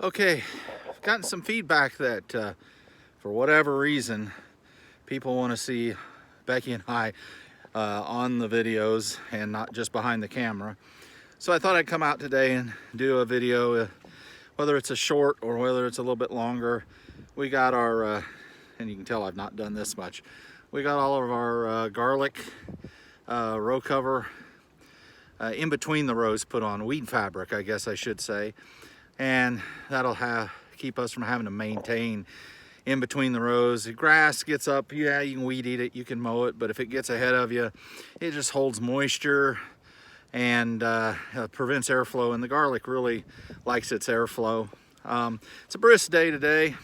Okay, I've gotten some feedback that for whatever reason, people want to see Becky and I on the videos and not just behind the camera. So I thought I'd come out today and do a video, whether it's a short or whether it's a little bit longer. We got our, and you can tell I've not done this much, we got all of our garlic row cover in between the rows put on, weed fabric, I guess I should say. And that'll keep us from having to maintain in between the rows. The grass gets up, yeah, you can weed eat it, you can mow it, but if it gets ahead of you, it just holds moisture and prevents airflow, and the garlic really likes its airflow. It's a brisk day today.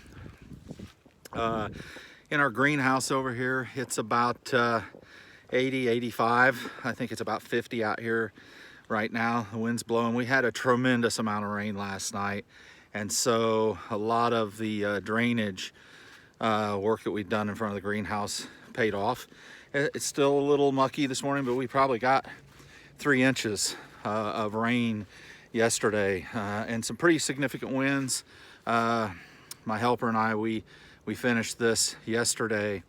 In our greenhouse over here, it's about 80, 85. I think it's about 50 out here right now. The wind's blowing. We had a tremendous amount of rain last night, and so a lot of the drainage work that we've done in front of the greenhouse paid off. It's still a little mucky this morning, but we probably got 3 inches of rain yesterday and some pretty significant winds. My helper and I, we finished this yesterday,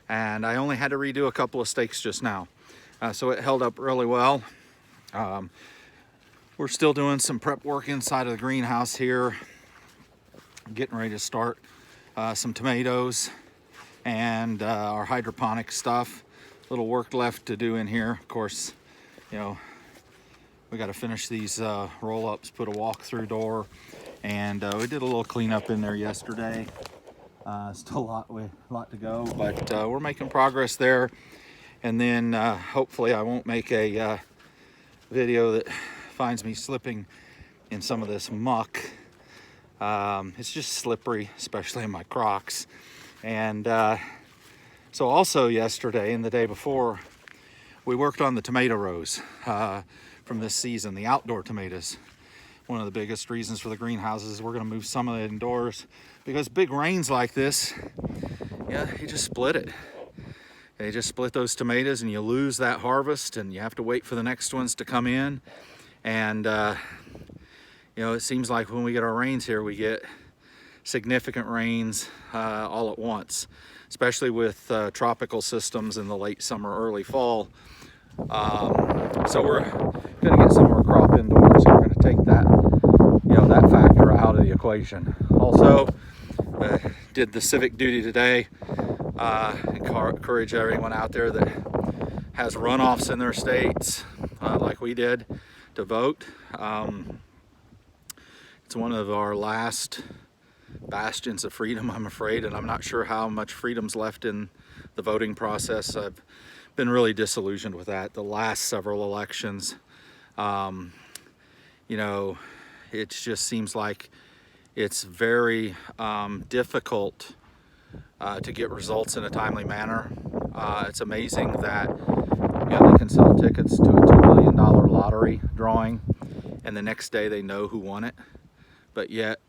and I only had to redo a couple of stakes just now. So it held up really well. We're still doing some prep work inside of the greenhouse here, getting ready to start some tomatoes and our hydroponic stuff. Little work left to do in here. Of course, you know, we got to finish these roll-ups, put a walk-through door, and we did a little cleanup in there yesterday. Still a lot to go, but we're making progress there. And then hopefully I won't make a video that finds me slipping in some of this muck. It's just slippery, especially in my Crocs. And so also yesterday and the day before, we worked on the tomato rows from this season, the outdoor tomatoes. One of the biggest reasons for the greenhouses is we're going to move some of it indoors, because big rains like this, yeah, you just split it. They just split those tomatoes and you lose that harvest, and you have to wait for the next ones to come in. And you know, it seems like when we get our rains here, we get significant rains all at once, especially with tropical systems in the late summer, early fall. So we're going to get some more crop indoors, and we're going to take that, you know, that factor out of the equation. Also, did the civic duty today. Encourage everyone out there that has runoffs in their states, like we did, to vote. It's one of our last bastions of freedom, I'm afraid, and I'm not sure how much freedom's left in the voting process. I've been really disillusioned with that the last several elections. You know, it just seems like it's very difficult to get results in a timely manner. It's amazing that, you know, they can sell tickets to a $2 million lottery drawing, and the next day they know who won it. But yet,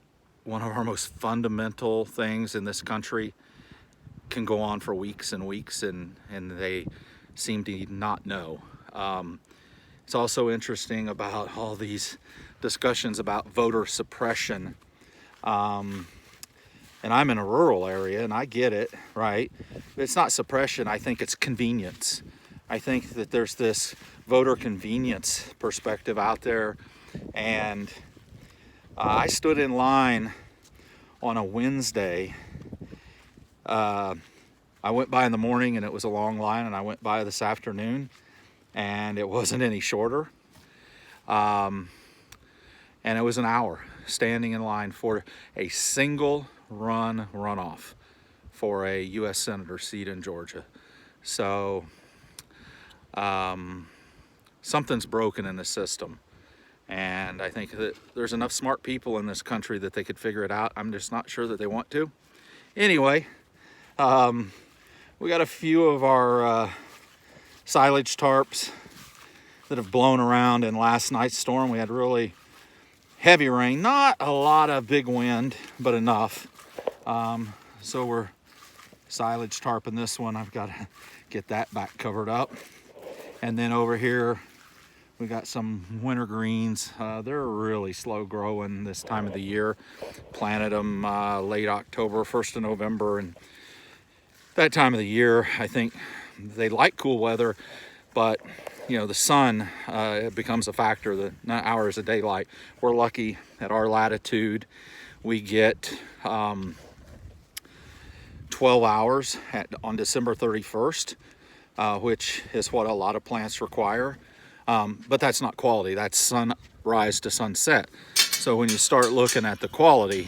one of our most fundamental things in this country can go on for weeks and weeks, and they seem to not know. It's also interesting about all these discussions about voter suppression. And I'm in a rural area, and I get it, right? But it's not suppression. I think it's convenience. I think that there's this voter convenience perspective out there. And I stood in line on a Wednesday. I went by in the morning, and it was a long line, and I went by this afternoon, and it wasn't any shorter. And it was an hour standing in line for a single runoff for a U.S. Senator seat in Georgia. So something's broken in the system, and I think that there's enough smart people in this country that they could figure it out. I'm just not sure that they want to. Anyway, we got a few of our silage tarps that have blown around in last night's storm. We had really heavy rain, not a lot of big wind, but enough. So we're silage tarping this one. I've got to get that back covered up. And then over here, We got some winter greens. They're really slow growing this time of the year. Planted them late October, 1st of November, and that time of the year, I think they like cool weather, but you know, the sun becomes a factor, the hours of daylight. We're lucky at our latitude, we get 12 hours on December 31st, which is what a lot of plants require. But that's not quality, that's sunrise to sunset. So when you start looking at the quality,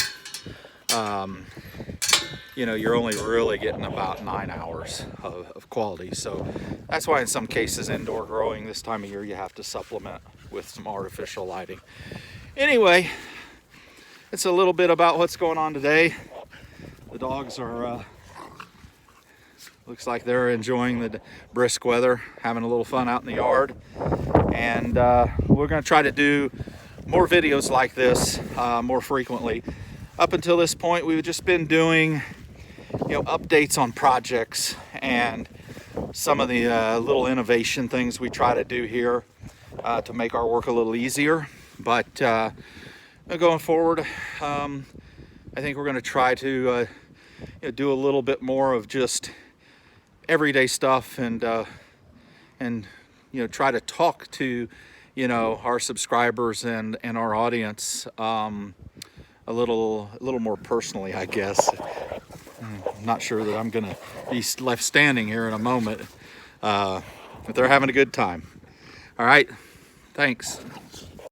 you know, you're only really getting about 9 hours of quality. So that's why in some cases indoor growing this time of year, you have to supplement with some artificial lighting. Anyway, it's a little bit about what's going on today. The dogs are, looks like they're enjoying the brisk weather, having a little fun out in the yard. And we're gonna try to do more videos like this more frequently. Up until this point, we've just been doing, you know, updates on projects and some of the little innovation things we try to do here to make our work a little easier. But going forward, I think we're going to try to you know, do a little bit more of just everyday stuff, and you know, try to talk to, you know, our subscribers and our audience a little more personally, I guess. I'm not sure that I'm gonna be left standing here in a moment, but they're having a good time. All right, thanks.